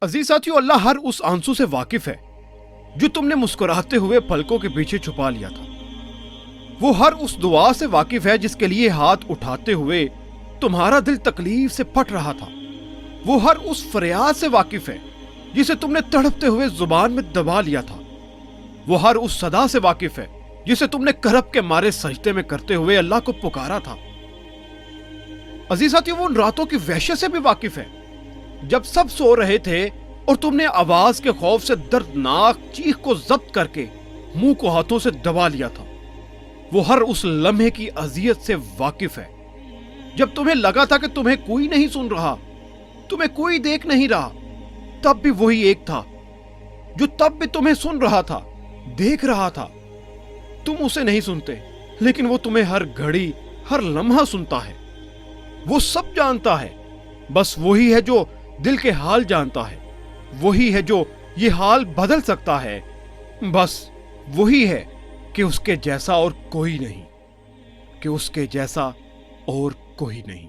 अजीज साथियों, अल्लाह हर उस आंसू से वाकिफ है जो तुमने मुस्कुराते हुए पलकों के पीछे छुपा लिया था। वो हर उस दुआ से वाकिफ है जिसके लिए हाथ उठाते हुए तुम्हारा दिल तकलीफ से फट रहा था। वो हर उस फरियाद से वाकिफ है जिसे तुमने तड़पते हुए जुबान में दबा लिया था। वो हर उस सदा से वाकिफ है जिसे तुमने करब के मारे सजदे में करते हुए अल्लाह को पुकारा था। अजीज साथियों, वो उन रातों की वहशत से भी वाकिफ है जब सब सो रहे थे और तुमने आवाज के खौफ से दर्दनाक चीख को जब्त करके मुंह को हाथों से दबा लिया था। वो हर उस लम्हे की अजियत से वाकिफ है जब तुम्हें लगा था कि तुम्हें कोई नहीं सुन रहा, तुम्हें कोई देख नहीं रहा, तब भी वही एक था जो तब भी तुम्हें सुन रहा था, देख रहा था। तुम उसे नहीं सुनते, लेकिन वो तुम्हें हर घड़ी हर लम्हा सुनता है। वो सब जानता है, बस वही है जो दिल के हाल जानता है। वही है जो ये हाल बदल सकता है। बस वही है कि उसके जैसा और कोई नहीं, कि उसके जैसा और कोई नहीं।